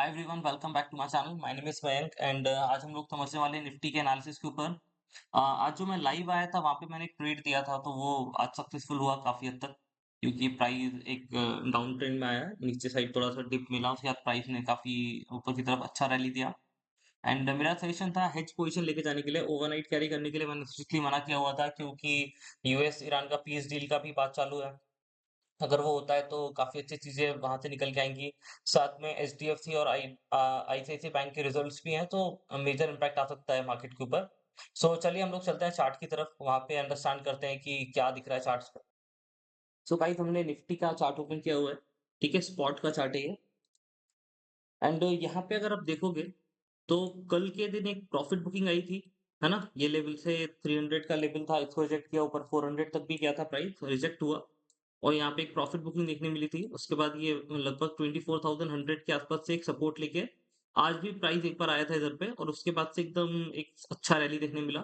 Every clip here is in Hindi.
Hi everyone, welcome back to my channel. My name is Mayank and आज हम लोग समझने वाले हैं निफ्टी के एनालिसिस के ऊपर। आज जो मैं लाइव आया था वहां पे मैंने एक ट्रेड दिया था, तो वो आज सक्सेसफुल हुआ काफी हद तक, क्योंकि प्राइस एक डाउन ट्रेंड में आया, नीचे साइड थोड़ा सा डिप मिला, उसके बाद प्राइस ने काफी ऊपर की तरफ अच्छा रैली दिया। एंड मेरा सजेशन था हेज पोजीशन लेके जाने के लिए, ओवरनाइट कैरी करने के लिए मैंने स्ट्रिक्टली मना किया हुआ था, क्योंकि यूएस ईरान का पीस डील का भी बात चालू है। अगर वो होता है तो काफ़ी अच्छी चीज़ें वहाँ से निकल के आएँगी। साथ में एचडीएफसी और आईसीआईसीआई बैंक के रिजल्ट्स भी हैं, तो मेजर इम्पैक्ट आ सकता है मार्केट के ऊपर। सो चलिए हम लोग चलते हैं चार्ट की तरफ, वहाँ पे अंडरस्टैंड करते हैं कि क्या दिख रहा है चार्ट्स पे। सो गाइस, हमने निफ्टी का चार्ट ओपन किया हुआ है, ठीक है? स्पॉट का चार्ट है ये। एंड यहाँ पे अगर आप देखोगे तो कल के दिन एक प्रॉफिट बुकिंग आई थी, है ना? ये लेवल से 300 का लेवल था, इसको रिजेक्ट किया, ऊपर 400 तक भी गया था प्राइस, रिजेक्ट हुआ और यहाँ पे एक प्रॉफिट बुकिंग देखने मिली थी। उसके बाद ये लगभग 24,100 के आसपास से एक सपोर्ट लेके आज भी प्राइस एक बार आया था इधर पे, और उसके बाद से एकदम एक अच्छा रैली देखने मिला।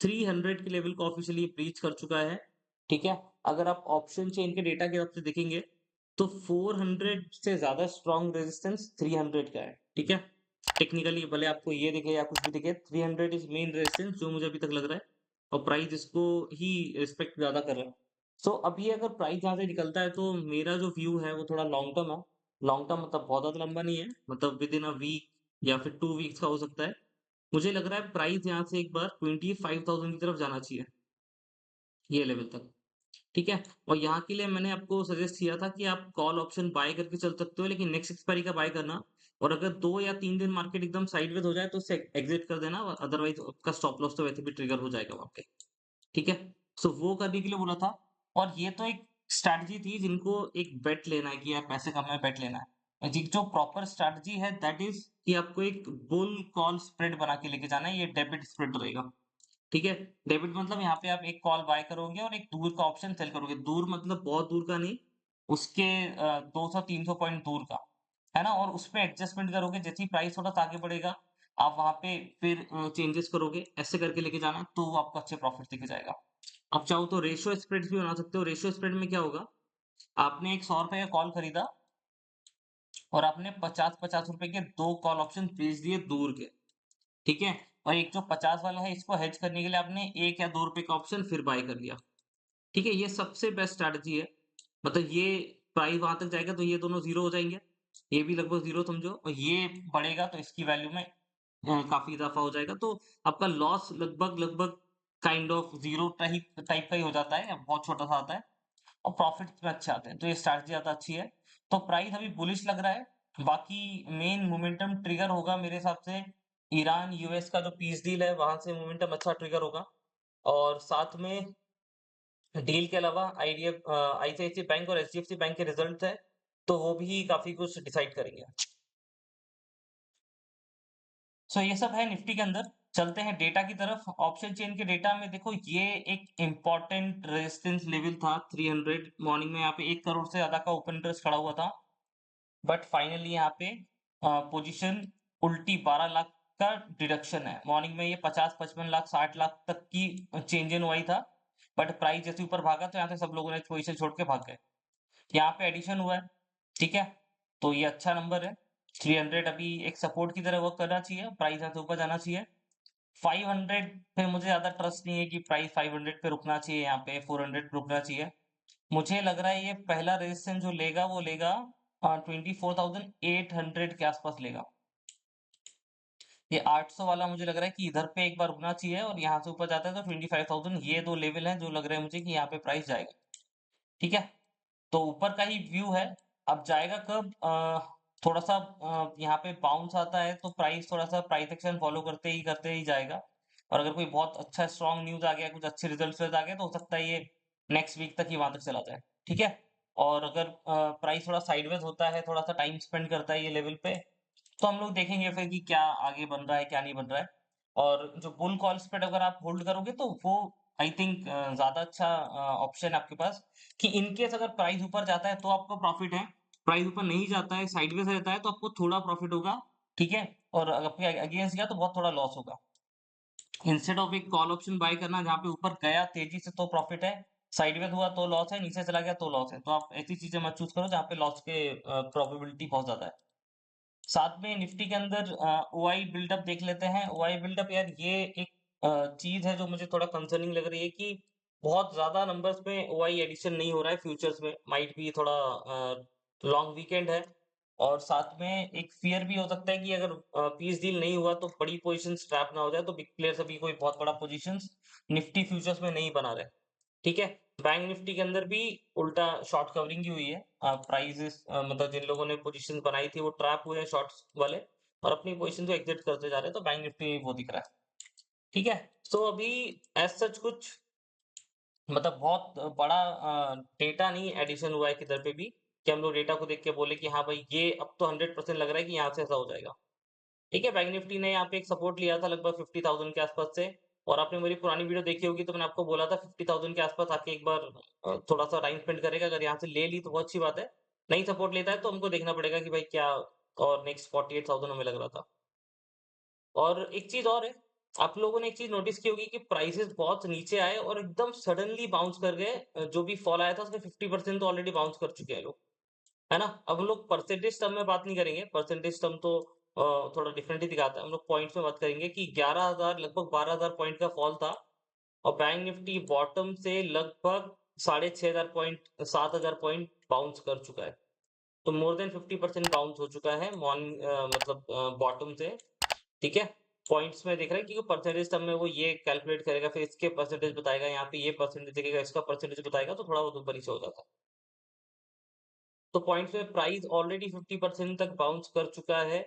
300 के लेवल को ऑफिशियली ब्रीच कर चुका है, ठीक है? अगर आप ऑप्शन चेन के डेटा के हिसाब से देखेंगे तो 400 से ज्यादा स्ट्रॉन्ग रेजिस्टेंस 300 का है, ठीक है? टेक्निकली भले आपको ये दिखे या कुछ भी दिखे, 300 इज मेन रेजिस्टेंस जो मुझे अभी तक लग रहा है, और प्राइस इसको ही रिस्पेक्ट ज्यादा कर रहा है। सो अब ये अगर प्राइस यहाँ से निकलता है तो मेरा जो व्यू है वो थोड़ा लॉन्ग टर्म है। लॉन्ग टर्म मतलब बहुत ज्यादा लंबा नहीं है, मतलब विद इन अ वीक या फिर 2 वीक्स का हो सकता है। मुझे लग रहा है प्राइस यहाँ से एक बार 25,000 की तरफ जाना चाहिए, ये लेवल तक, ठीक है? और यहाँ के लिए मैंने आपको सजेस्ट किया था कि आप कॉल ऑप्शन बाय करके चल सकते हो, लेकिन नेक्स्ट एक्सपायरी का बाय करना, और अगर 2 या 3 दिन मार्केट एकदम साइडवेज हो जाए तो उससे एग्जिट कर देना, अदरवाइज आपका स्टॉप लॉस तो वैसे भी ट्रिगर हो जाएगा वहाँ पे, ठीक है? सो वो करने के लिए बोला था। और ये तो एक स्ट्रैटेजी थी जिनको एक बेट लेना है कि यार पैसे कम है, बेट लेना है। जो प्रॉपर स्ट्रैटेजी है दैट इज कि आपको एक बुल कॉल स्प्रेड बना के लेके जाना है, ये डेबिट स्प्रेड रहेगा, ठीक है? डेबिट मतलब यहाँ पे आप एक कॉल बाय करोगे और एक दूर का ऑप्शन सेल करोगे। दूर मतलब बहुत दूर का नहीं, उसके 200-300 पॉइंट दूर का, है ना? और उसपे एडजस्टमेंट करोगे, जैसे ही प्राइस थोड़ा सा आगे बढ़ेगा, आप वहाँ पे फिर चेंजेस करोगे, ऐसे करके लेके जाना, तो वो आपको अच्छे प्रॉफिट देके जाएगा। आप चाहो तो रेशियो स्प्रेड्स भी बना सकते हो। रेशियो स्प्रेड में क्या होगा, आपने एक 100 रुपए का कॉल खरीदा और आपने 50-50 रुपए के 2 कॉल ऑप्शन बेच दिए दूर के, ठीक है? और एक जो 50 वाला है, इसको हेज करने के लिए आपने 1 या 2 रुपए का ऑप्शन फिर बाय कर लिया, ठीक है? ये सबसे बेस्ट स्ट्रैटेजी है। मतलब ये प्राइस वहां तक जाएगा तो ये दोनों जीरो हो जाएंगे, ये भी लगभग जीरो समझो, और ये बढ़ेगा तो इसकी वैल्यू में काफी इजाफा हो जाएगा, तो आपका लॉस लगभग लगभग kind of zero type type का ही हो जाता है, या बहुत छोटा सा आता है, और प्रॉफिट में अच्छे आते हैं, तो ये स्ट्रैटेजी ज्यादा अच्छी है। तो प्राइस अभी बुलिश लग रहा है। बाकी मेन मोमेंटम ट्रिगर होगा मेरे हिसाब से, ईरान यूएस का जो पीस डील है वहां से मोमेंटम अच्छा ट्रिगर होगा, और साथ में डील के अलावा आईसीआईसीआई बैंक और एचडीएफसी बैंक के रिजल्ट है, तो वो भी काफी कुछ डिसाइड करेंगे। सो ये सब है निफ्टी के अंदर। चलते हैं डेटा की तरफ। ऑप्शन चेन के डेटा में देखो, ये एक इंपॉर्टेंट रेजिस्टेंस लेवल था 300। मॉर्निंग में यहाँ पे 1 करोड़ से ज्यादा का ओपन इंटरेस्ट खड़ा हुआ था, बट फाइनली यहाँ पे पोजीशन उल्टी 12 लाख का डिडक्शन है। मॉर्निंग में ये 50, 55 लाख, 60 लाख तक की चेंज इन हुई था, बट प्राइस जैसे ऊपर भागा तो यहाँ से सब लोगों ने पोजीशन छोड़ के भाग गए। यहाँ पे एडिशन हुआ है, ठीक है? तो ये अच्छा नंबर है। 300 अभी एक सपोर्ट की तरह वर्क करना चाहिए, प्राइस यहाँ से ऊपर जाना चाहिए। 500 पे मुझे ज्यादा ट्रस्ट नहीं है कि प्राइस 500 पे रुकना चाहिए, यहाँ पे 400 पे रुकना चाहिए। मुझे लग रहा है ये पहला रेजिस्टेंस जो लेगा वो लेगा 24,800 के आसपास लेगा। ये 800 वाला मुझे लग रहा है कि इधर पे एक बार रुकना चाहिए, और यहाँ से ऊपर जाता है तो 25,000। ये दो लेवल हैं जो लग रहे हैं मुझे कि यहाँ पे प्राइस जाएगा, ठीक है? तो ऊपर का ही व्यू है। अब जाएगा कब, थोड़ा सा यहाँ पे बाउंस आता है तो प्राइस थोड़ा सा प्राइस एक्शन फॉलो करते ही जाएगा, और अगर कोई बहुत अच्छा स्ट्रॉन्ग न्यूज आ गया, कुछ अच्छे रिजल्ट्स आ गए, तो हो सकता है ये नेक्स्ट वीक तक ही वहां तक चला जाए, ठीक है? और अगर प्राइस थोड़ा साइडवेज होता है, थोड़ा सा टाइम स्पेंड करता है ये लेवल पे, तो हम लोग देखेंगे फिर कि क्या आगे बन रहा है, क्या नहीं बन रहा है। और जो बुल कॉल स्प्रेड अगर आप होल्ड करोगे तो वो आई थिंक ज्यादा अच्छा ऑप्शन है आपके पास, कि इन केस अगर प्राइस ऊपर जाता है तो आपको प्रॉफिट है, प्राइस ऊपर नहीं जाता है, साइडवेज रहता है, तो आपको थोड़ा प्रॉफिट होगा, ठीक है? और अगर आपके अगेंस्ट गया तो बहुत थोड़ा लॉस होगा। इंस्टेड ऑफ एक कॉल ऑप्शन बाय करना जहाँ पे ऊपर गया तेजी से तो प्रॉफिट है, साइडवेज हुआ तो लॉस है, नीचे चला गया तो लॉस है, तो आप ऐसी चीजें मत चूज करो जहाँ पे लॉस के प्रोबेबिलिटी बहुत ज्यादा है। साथ में निफ्टी के अंदर ओआई बिल्डअप देख लेते हैं। ओआई बिल्डअप यार ये एक चीज है जो मुझे थोड़ा कंसर्निंग लग रही है कि बहुत ज्यादा नंबर्स में ओआई एडिशन नहीं हो रहा है फ्यूचर्स में। माइट भी थोड़ा लॉन्ग वीकेंड है और साथ में एक फियर भी हो सकता है कि अगर पीस डील नहीं हुआ तो बड़ी पोजीशन ट्रैप ना हो जाए, तो बिग प्लेयर्स अभी कोई बहुत बड़ा पोजीशन निफ्टी फ्यूचर्स में नहीं बना रहे। ठीक है। बैंक निफ्टी के अंदर भी उल्टा शॉर्ट कवरिंग ही हुई है। प्राइसेस मतलब जिन लोगों ने पोजीशन बनाई थी वो ट्रैप हुए हैं शॉर्ट्स वाले और अपनी पोजीशन को एग्जिट करते जा रहे हैं, तो बैंक निफ्टी में वो दिख रहा है। ठीक है। तो अभी एज सच कुछ मतलब बहुत बड़ा डेटा नहीं एडिशन हुआ है किधर पे भी कि हम लोग डेटा को देख के बोले कि हाँ भाई ये अब तो 100% लग रहा है कि यहाँ से ऐसा हो जाएगा। ठीक है। बैंक निफ्टी ने यहाँ पे एक सपोर्ट लिया था लगभग 50,000 के आसपास से। और आपने मेरी पुरानी वीडियो देखी होगी तो मैंने आपको बोला था 50,000 के आसपास आके एक बार थोड़ा सा टाइम स्पेंड करेगा। अगर यहाँ से ले ली तो बहुत अच्छी बात है। नहीं सपोर्ट लेता है तो हमको देखना पड़ेगा कि भाई क्या। और नेक्स्ट 48,000 हमें लग रहा था। और एक चीज और है, आप लोगों ने एक चीज नोटिस की होगी कि प्राइसेस बहुत नीचे आए और एकदम सडनली बाउंस कर गए। जो भी फॉल आया था उसके 50% तो ऑलरेडी बाउंस कर चुके हैं लोग। है ना। अब हम लोग परसेंटेज टर्म में बात नहीं करेंगे, परसेंटेज टर्म तो थोड़ा डिफरेंट ही दिखाता है। हम लोग पॉइंट्स में बात करेंगे कि 11,000 लगभग 12,000 पॉइंट का फॉल था और बैंक निफ्टी बॉटम से लगभग 6,500 पॉइंट 7,000 पॉइंट बाउंस कर चुका है। तो मोर देन 50% बाउंस हो चुका है मॉर्निंग मतलब बॉटम से। ठीक है। पॉइंट्स में देख रहे हैं क्योंकि परसेंटेज टर्म में वो ये कैलकुलेट करेगा, फिर इसके परसेंटेज बताएगा, यहाँ पे ये परसेंटेज देखेगा, इसका परसेंटेज बताएगा, तो थोड़ा बहुत ऊपर नीचे हो जाता है। तो पॉइंट्स में प्राइस ऑलरेडी 50% तक बाउंस कर चुका है।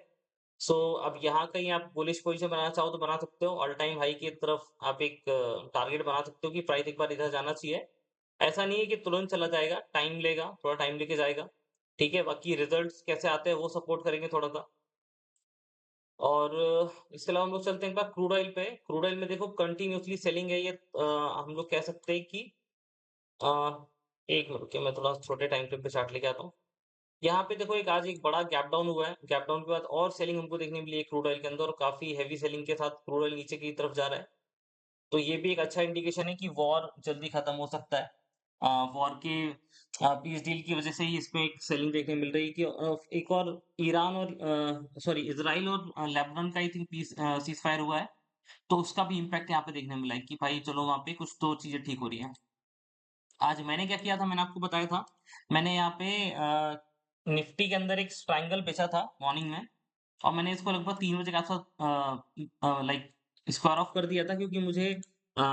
सो अब यहाँ कहीं आप बुलिश पोजीशन बनाना चाहो तो बना सकते हो। ऑल टाइम हाई की तरफ आप एक टारगेट बना सकते हो कि प्राइस एक बार इधर जाना चाहिए। ऐसा नहीं है कि तुरंत चला जाएगा, टाइम लेगा, थोड़ा टाइम लेके जाएगा। ठीक है। बाकी रिजल्ट्स कैसे आते हैं वो सपोर्ट करेंगे थोड़ा सा। और इसके अलावा हम लोग चलते हैं एक बार क्रूड ऑयल पे। क्रूड ऑयल में देखो कंटिन्यूअसली सेलिंग है ये। हम लोग कह सकते हैं कि अ, एक मिनट रुकिए, मैं थोड़ा छोटे टाइम फ्रेम पे चार्ट लेके आता हूँ। यहाँ पे देखो एक आज एक बड़ा गैप डाउन हुआ है। गैप डाउन के बाद और सेलिंग हमको देखने मिली है क्रूड ऑयल के अंदर और काफी हैवी सेलिंग के साथ क्रूड ऑयल नीचे की तरफ जा रहा है। तो ये भी एक अच्छा इंडिकेशन है कि वॉर जल्दी खत्म हो सकता है। वॉर के पीस डील की वजह से ही इसमें एक सेलिंग देखने मिल रही है कि एक और ईरान और सॉरी इजराइल और लेबनान का I think peace cease fire हुआ है। तो उसका भी इम्पैक्ट यहाँ पे देखने मिला है कि भाई चलो वहाँ पे कुछ तो चीजें ठीक हो रही हैं। आज मैंने क्या किया था, मैंने आपको बताया था। मैंने यहाँ पे निफ्टी के अंदर एक ट्रायंगल बेचा था मॉर्निंग में और मैंने इसको लगभग 3 बजे के आसपास लाइक स्क्वायर ऑफ कर दिया था क्योंकि मुझे अ,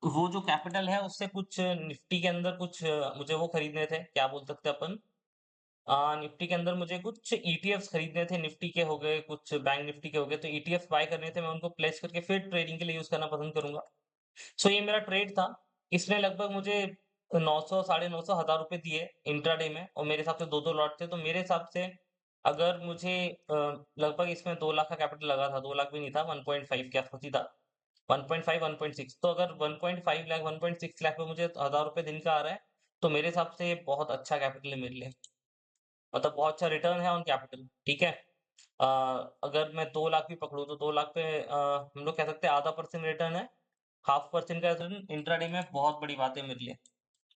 वो जो कैपिटल है उससे कुछ निफ्टी के अंदर कुछ मुझे वो खरीदने थे, क्या बोल सकते हैं अपन। निफ्टी के अंदर मुझे कुछ ईटीएफ्स खरीदने थे, निफ्टी के हो गए, कुछ बैंक निफ्टी के हो गए, तो ईटीएफ बाय करने थे। मैं उनको प्लेस करके फिर ट्रेडिंग के लिए यूज करना पसंद करूंगा। सो ये मेरा ट्रेड था। इसने लगभग मुझे 900 साढ़े 900 हजार रुपए दिए इंट्राडे में और मेरे हिसाब से दो दो लॉट थे। तो मेरे हिसाब से अगर मुझे लगभग इसमें 2 लाख का कैपिटल लगा था, 2 लाख भी नहीं था, 1.5 के आसपास ही था। 1.5 1.6, तो अगर 1.5 लाख 1.6 लाख पे मुझे 1,000 रुपए दिन का आ रहा है तो मेरे हिसाब से ये बहुत अच्छा कैपिटल है मेरे लिए। मतलब बहुत अच्छा रिटर्न है ऑन कैपिटल। ठीक है। अ, अगर मैं 2 लाख भी पकड़ूं तो 2 लाख पे हम लोग कह सकते हैं आधा परसेंट रिटर्न है। 0.5% का रिटर्न इंट्राडे में बहुत बड़ी बात है मेरे लिए।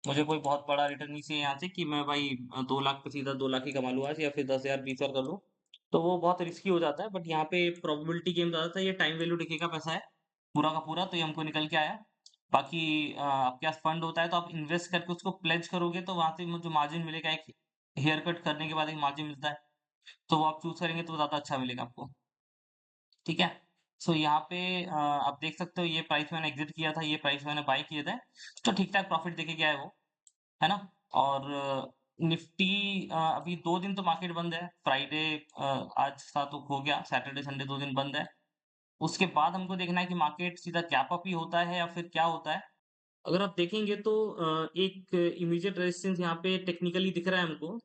मुझे कोई बहुत बड़ा रिटर्न नहीं चाहिए यहाँ से कि मैं भाई 2 लाख पे सीधा 2 लाख ही कमा लूँ आज या फिर 10,000 20,000 कर लूँ। तो वो बहुत रिस्की हो जाता है, बट यहाँ पे प्रोबेबिलिटी गेम ज्यादा था। ये टाइम वैल्यू देखिए का पैसा है पूरा का पूरा, तो ये हमको निकल के आया। बाकी आपके पास फंड होता है तो आप इन्वेस्ट करके उसको प्लेज करोगे तो वहां से जो मार्जिन मिलेगा, एक हेयर कट करने के बाद एक मार्जिन मिलता है, तो वो आप चूज करेंगे तो ज्यादा अच्छा मिलेगा आपको। ठीक है। सो यहाँ पे आप देख सकते हो ये प्राइस मैंने एग्जिट किया था, ये प्राइस मैंने बाय किए थे। तो ठीक ठाक प्रॉफिट देके गया है वो। है ना। और निफ्टी अभी 2 दिन तो मार्केट बंद है। फ्राइडे आज सा तो हो गया, सैटरडे संडे 2 दिन बंद है। उसके बाद हमको देखना है कि मार्केट सीधा गैप अप ही होता है या फिर क्या होता है। अगर आप देखेंगे तो एक इमीडिएट रेजिस्टेंस यहाँ पे टेक्निकली दिख रहा है हमको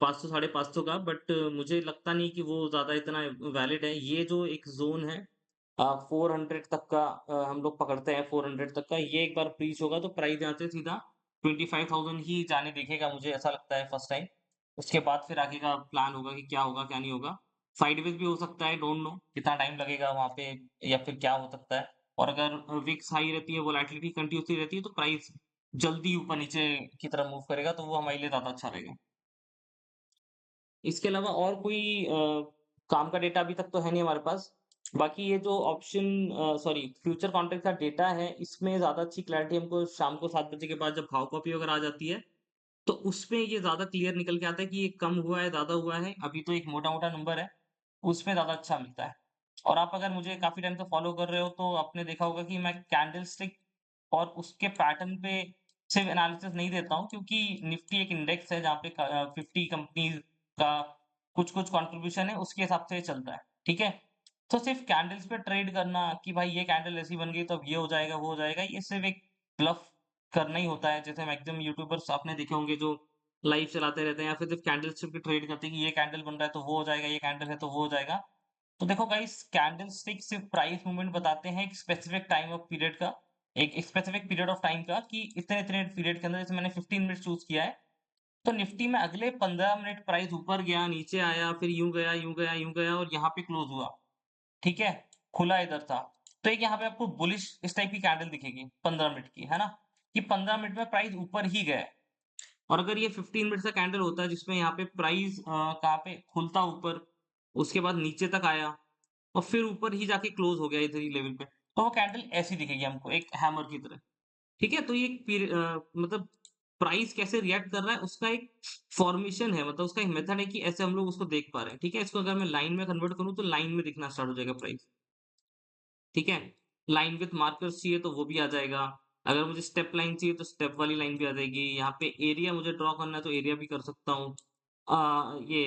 500 550 का, बट मुझे लगता नहीं कि वो ज्यादा इतना वैलिड है। ये जो एक जोन है 400 तक का, हम लोग पकड़ते हैं 400 तक का, ये एक बार ब्रीच होगा तो प्राइस यहाँ से सीधा 25,000 ही जाने दिखेगा, मुझे ऐसा लगता है फर्स्ट टाइम। उसके बाद फिर आगे का प्लान होगा कि क्या होगा क्या नहीं होगा। साइडवेज भी हो सकता है, डोंट नो कितना टाइम लगेगा वहां पे या फिर क्या हो सकता है। और अगर विक्स हाई रहती है, वोलेटिलिटी कंटिन्यूसली रहती है, तो प्राइस जल्दी ऊपर नीचे की तरफ मूव करेगा, तो वो हमारे लिए ज्यादा अच्छा रहेगा। इसके अलावा और कोई काम का डेटा अभी तक तो है नहीं हमारे पास। बाकी ये जो ऑप्शन सॉरी फ्यूचर कॉन्ट्रैक्ट का डेटा है, इसमें ज़्यादा अच्छी क्लैरिटी हमको शाम को 7 बजे के बाद जब भाव कॉपी वगैरह आ जाती है, तो उसमें ये ज़्यादा क्लियर निकल के आता है कि ये कम हुआ है, ज़्यादा हुआ है। अभी तो एक मोटा-मोटा नंबर है, उसमें ज़्यादा अच्छा मिलता है। और आप अगर मुझे काफ़ी टाइम से फॉलो कर रहे हो, तो आपने देखा होगा कि मैं कैंडलस्टिक और उसके पैटर्न पे सिर्फ एनालिसिस नहीं देता हूँ, क्योंकि निफ्टी एक इंडेक्स है जहाँ पे 50 कंपनीज का कुछ-कुछ कंट्रीब्यूशन है, उसके हिसाब से चलता है, ठीक है? तो सिर्फ कैंडल्स पे ट्रेड करना कि भाई ये कैंडल ऐसी बन गई तो अब ये हो जाएगा, वो हो जाएगा, ये सिर्फ एक ब्लफ करना ही होता है। जैसे मैक्सिमम यूट्यूबर्स आपने देखे होंगे जो लाइव चलाते रहते हैं या फिर सिर्फ कैंडलस्टिक पे ट्रेड करते हैं कि ये कैंडल बन रहा है तो वो हो जाएगा, ये कैंडल है तो वो हो जाएगा। तो देखो गाइस, कैंडलस्टिक सिर्फ प्राइस मूवमेंट बताते हैं एक स्पेसिफिक टाइम ऑफ पीरियड का, एक स्पेसिफिक पीरियड ऑफ टाइम का, कि इतने-इतने पीरियड के अंदर, जैसे मैंने 15 मिनट चूज़ किया है, तो निफ्टी में अगले 15 मिनट प्राइस ऊपर गया, नीचे आया, फिर यूँ गया, यूँ गया, यूँ गया और यहाँ पे क्लोज़ हुआ, ठीक है? खुला इधर था। तो एक यहाँ पे आपको बुलिश इस टाइप की कैंडल दिखेगी 15 मिनट की, है ना? कि 15 मिनट में प्राइस ऊपर ही गया है। और अगर ये 15 मिनट्स का कैंडल होता है जिसमें यहाँ पे प्राइस कहाँ पे खुलता ऊपर, उसके बाद नीचे तक आया और फिर ऊपर ही जाके क्लोज़ हो गया इधर ही लेवल पे, तो वो कैंडल ऐसी दिखेगी हमको एक हैमर की तरह, ठीक है? तो ये एक मतलब प्राइस कैसे रिएक्ट कर रहा है उसका एक फॉर्मेशन है, मतलब उसका एक मेथड है कि ऐसे हम लोग उसको देख पा रहे हैं, ठीक है? इसको अगर मैं लाइन में कन्वर्ट करूँ तो लाइन में दिखना स्टार्ट हो जाएगा प्राइस। ठीक है? लाइन विथ मार्कर्स चाहिए तो वो भी आ जाएगा। अगर मुझे स्टेप लाइन चाहिए तो स्टेप वाली लाइन भी आ जाएगी। यहाँ पे एरिया मुझे ड्रॉ करना है तो एरिया भी कर सकता हूँ। ये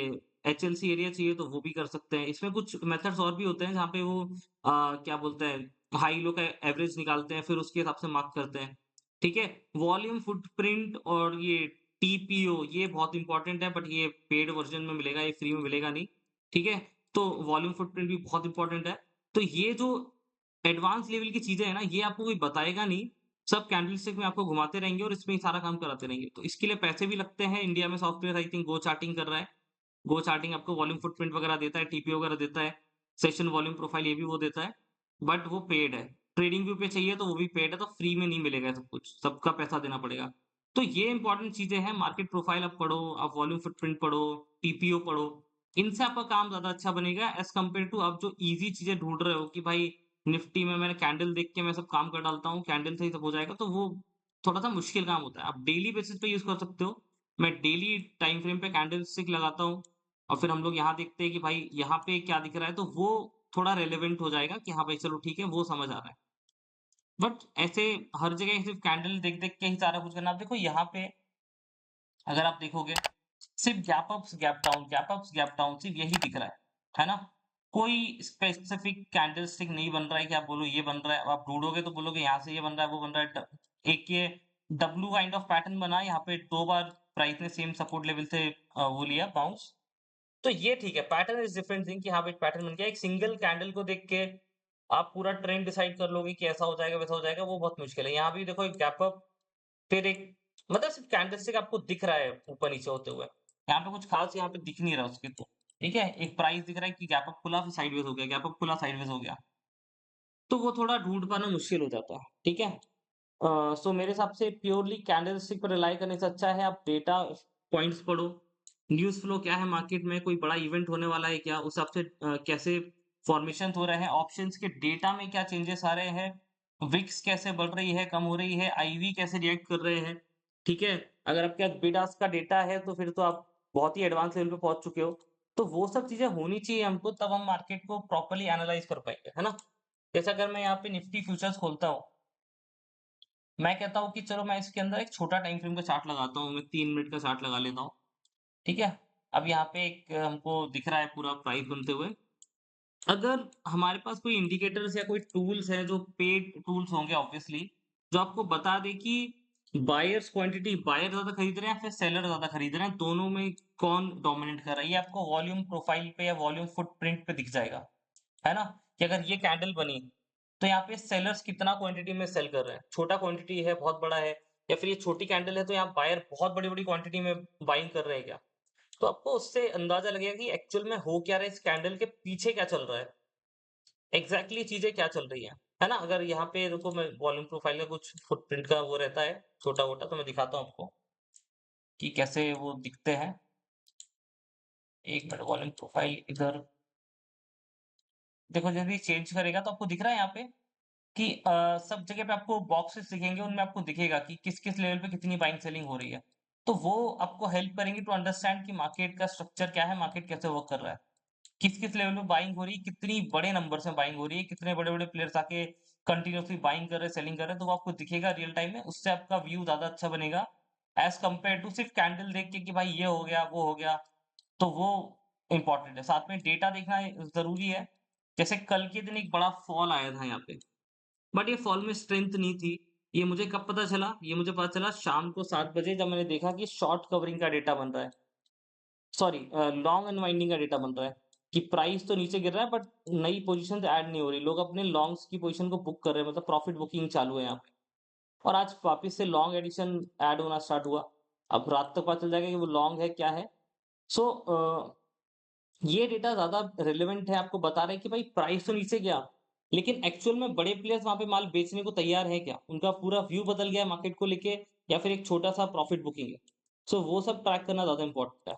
एचएलसी एरिया चाहिए तो वो भी कर सकते हैं। इसमें कुछ मेथड्स और भी होते हैं जहाँ पे वो क्या बोलते हैं, हाई लो का एवरेज निकालते हैं फिर उसके हिसाब से मार्क करते हैं। ठीक है? वॉल्यूम फुटप्रिंट और ये टीपीओ ये बहुत इंपॉर्टेंट है, बट ये पेड वर्ज़न में मिलेगा, ये फ्री में मिलेगा नहीं। ठीक है? तो वॉल्यूम फुटप्रिंट भी बहुत इंपॉर्टेंट है। तो ये जो एडवांस लेवल की चीज़ें हैं ना, ये आपको कोई बताएगा नहीं। सब कैंडलस्टिक में आपको घुमाते रहेंगे और इसमें ही सारा काम कराते रहेंगे। तो इसके लिए पैसे भी लगते हैं। इंडिया में software I think go charting कर रहा है। गो चार्टिंग आपको वॉल्यूम फुटप्रिंट वगैरह देता है, टीपीओ वगैरह देता है, सेशन वॉल्यूम प्रोफाइल ये भी वो देता है, बट वो पेड है। ट्रेडिंग व्यू पे चाहिए तो वो भी पेड है, तो फ्री में नहीं मिलेगा सब कुछ, सबका पैसा देना पड़ेगा। तो ये इंपॉर्टेंट चीज़ें हैं, मार्केट प्रोफाइल आप पढ़ो, आप वॉल्यूम फुटप्रिंट पढ़ो, टीपीओ पढ़ो। इनसे आपका काम ज़्यादा अच्छा बनेगा एज़ कम्पेयर टू आप जो ईज़ी चीज़ें ढूँढ रहे हो कि भाई निफ्टी में मैंने कैंडल देख के मैं सब काम कर डालता हूँ, कैंडल से ही सब हो जाएगा, तो वो थोड़ा-सा मुश्किल काम होता है। आप डेली बेसिस पे यूज़ कर सकते हो। मैं डेली टाइम फ्रेम पे कैंडलस्टिक लगाता हूँ और फिर हम लोग यहाँ देखते हैं कि भाई यहाँ पे क्या दिख रहा है, तो वो थोड़ा रेलेवेंट हो जाएगा कि हाँ भाई चलो ठीक है, वो समझ आ रहा है। बट ऐसे हर जगह सिर्फ कैंडल देख-देख के ही सारा कुछ करना, आप देखो यहाँ पे अगर आप देखोगे, सिर्फ gap ups, gap down, gap ups, gap down सिर्फ यही दिख रहा है ना? कोई स्पेसिफिक कैंडलस्टिक नहीं बन रहा है कि आप बोलो ये बन रहा है, आप ढूँढोगे तो बोलोगे यहाँ से ये बन रहा है, वो बन रहा है। एक ये डब्लू काइंड ऑफ पैटर्न बना है, यहाँ पे 2 बार प्राइस ने सेम सपोर्ट लेवल से वो लिया बाउंस। तो ये ठीक है, पैटर्न इज़ डिफरेंट थिंग कि हाँ भाई पैटर्न बन गया। एक सिंगल कैंडल को देख के आप पूरा ट्रेंड डिसाइड कर लोगे कि ऐसा हो जाएगा, वैसा हो जाएगा, वो बहुत मुश्किल है। यहाँ भी देखो एक गैप अप, फिर एक मतलब सिर्फ कैंडलस्टिक आपको दिख रहा है ऊपर-नीचे होते हुए। यहाँ पे कुछ खास यहाँ पे दिख नहीं रहा उसके तो, ठीक है? एक प्राइस दिख रहा है कि गैप अप खुला फिर साइडवेज़ हो गया, गैप अप खुला साइडवेज़ हो गया। तो वो थोड़ा ढूँढ पाना मुश्किल हो जाता है, ठीक है? सो मेरे हिसाब से प्योरली कैंडलस्टिक पर रिलाई करने से अच्छा है आप डेटा पॉइंट्स पढ़ो, न्यूज़ फ्लो क्या है मार्केट में, कोई बड़ा इवेंट होने वाला है क्या, उस हिसाब से कैसे फॉर्मेशन हो रहे हैं, ऑप्शंस के डेटा में क्या चेंजेस आ रहे हैं, विक्स कैसे बढ़ रही है, कम हो रही है, आईवी कैसे रिएक्ट कर रहे हैं, ठीक है? अगर आपके पास बिड आस्क का डेटा है तो फिर तो आप बहुत ही एडवांस लेवल पे पहुँच चुके हो। तो वो सब चीज़ें होनी चाहिए हमको, तब हम मार्केट को प्रॉपर्ली एनालाइज़ कर पाएँगे, है ना? जैसे अगर मैं यहाँ पे निफ्टी फ्यूचर्स खोलता हूँ, मैं कहता हूँ कि चलो मैं इसके अंदर एक छोटा टाइम फ्रेम का चार्ट लगाता हूँ, मैं 3 मिनट का चार्ट लगा लेता हूँ, ठीक है? अब यहाँ पे एक हमको दिख रहा है पूरा प्राइस बनते हुए। अगर हमारे पास कोई इंडिकेटर्स या कोई टूल्स हैं जो पेड टूल्स होंगे ऑब्वियसली, जो आपको बता दें कि बायर्स क्वांटिटी बायर ज़्यादा खरीद रहे हैं या फिर सेलर ज़्यादा खरीद रहे हैं, दोनों में कौन डोमिनेट कर रहा है, ये आपको वॉल्यूम प्रोफाइल पे या वॉल्यूम फुटप्रिंट पे दिख जाएगा। है ना? कि अगर ये कैंडल बनी, तो यहाँ पे सेलर्स कितना क्वांटिटी में सेल कर रहे हैं। छोटा क्वांटिटी है, बहुत बड़ा है, या फिर ये छोटी कैंडल है तो यहाँ बायर बहुत बड़ी-बड़ी क्वांटिटी में बाइंग कर रहे हैं क्या? तो आपको उससे अंदाज़ा लगेगा कि एक्चुअल में हो क्या रहा है, इस कैंडल के पीछे क्या चल रहा है। एग्ज़ैक्टली चीज़ें क्या चल रही हैं। है ना? अगर यहाँ पे देखो मैं वॉल्यूम प्रोफाइल का कुछ फुटप्रिंट का वो रहता है, छोटा-मोटा, तो मैं दिखाता हूँ आपको कि कैसे वो दिखते हैं। 1 मिनट, वॉल्यूम प्रोफाइल इधर देखो जब भी चेंज करेगा तो आपको दिख रहा है यहाँ पे कि सब जगह पे आपको बॉक्सेस दिखेंगे, उनमें आपको दिखेगा कि किस-किस लेवल पे कितनी बाइंग सेलिंग हो रही है। तो वो आपको हेल्प करेंगे टू अंडरस्टैंड कि मार्केट का स्ट्रक्चर क्या है, मार्केट कैसे वर्क कर रहा है। किस-किस लेवल पे बाइंग हो रही है, कितनी बड़े नंबर्स में बाइंग हो रही है, कितने बड़े-बड़े प्लेयर्स आके कंटीन्यूअसली बाइंग कर रहे हैं, सेलिंग कर रहे हैं, तो वो आपको दिखेगा रियल टाइम में, उससे आपका व्यू ज़्यादा अच्छा बनेगा एज़ कम्पेयर टू सिर्फ कैंडल देख के कि भाई ये हो गया, वो हो गया, तो वो इम्पोर्टेंट है। साथ में डेटा देखना ज़रूरी है। जैसे कल के दिन एक बड़ा फॉल आया था यहाँ पे, बट ये फॉल में स्ट्रेंथ नहीं थी। ये मुझे कब पता चला? ये मुझे पता चला शाम को 7 बजे जब मैंने देखा कि शॉर्ट कवरिंग का डेटा बन रहा है। सॉरी लॉन्ग अनवाइंडिंग का डेटा बन रहा है कि प्राइस तो नीचे गिर रहा है बट नई पोजीशंस ऐड नहीं हो रही। लोग अपने लॉन्ग्स की पोजीशन को बुक कर रहे हैं, मतलब प्रॉफिट बुकिंग चालू है यहाँ पे। और आज वापस से लॉन्ग एडिशन ऐड होना स्टार्ट हुआ। अब रात तक पता चल जाएगा कि वो लॉन्ग है, क्या है। सो ये डेटा ज़्यादा रिलेवेंट है, आपको बता रहा है कि भाई प्राइस तो नीचे गया, लेकिन एक्चुअल में बड़े प्लेयर्स वहाँ पे माल बेचने को तैयार हैं क्या? उनका पूरा व्यू बदल गया है मार्केट को लेके या फिर एक छोटा-सा प्रॉफिट बुकिंग है। सो वो सब ट्रैक करना ज़्यादा इम्पोर्टेंट है।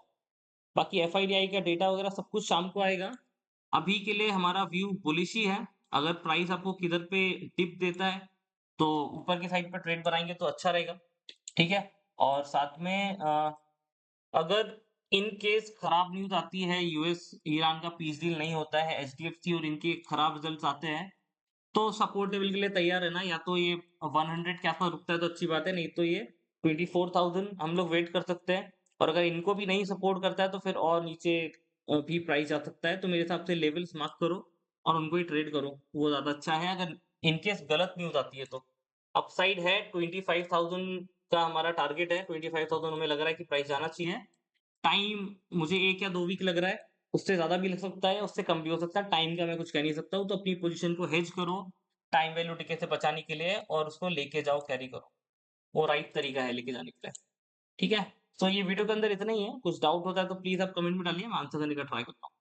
बाकी एफआईडीआई का डेटा वगैरह सब कुछ शाम को आएगा। अभी के लिए हमारा व्यू बुलिश ही है। अगर प्राइस आपको किधर पे डिप देता है, तो ऊपर की साइड पे ट्रेड बनाएँगे तो अच्छा रहेगा, ठीक है? और साथ में अगर इन केस खराब न्यूज़ आती है, यूएस ईरान का पीस डील नहीं होता है, एचडीएफसी और इनके खराब रिजल्ट्स आते हैं, तो सपोर्ट लेवल के लिए तैयार रहना। या तो ये 100 के आसपास रुकता है तो अच्छी बात है, नहीं तो ये 24,000 हम लोग वेट कर सकते हैं। और अगर इनको भी नहीं सपोर्ट करता है तो फिर और नीचे भी प्राइस जा सकता है। तो मेरे हिसाब से लेवल्स मार्क करो और उनको ही ट्रेड करो, वो ज़्यादा अच्छा है। अगर इन केस गलत न्यूज़ आती है तो अपसाइड है 25,000 का हमारा टारगेट है, 25,000 हमें लग रहा है कि प्राइस जाना चाहिए। टाइम मुझे 1 या 2 वीक लग रहा है, उससे ज़्यादा भी लग सकता है, उससे कम भी हो सकता है, टाइम का मैं कुछ कह नहीं सकता हूँ, तो अपनी पोज़ीशन को हेज करो, टाइम वैल्यू टिके से बचाने के लिए और उसको लेके जाओ, कैरी करो, वो राइट तरीका है लेके जाने के लिए, ठीक है? सो ये वीडियो के अंदर इतना ही है, कुछ डाउट होता है तो प्लीज़ आप कमेंट में डालिए, मैं आंसर करने का ट्राई करता हूँ।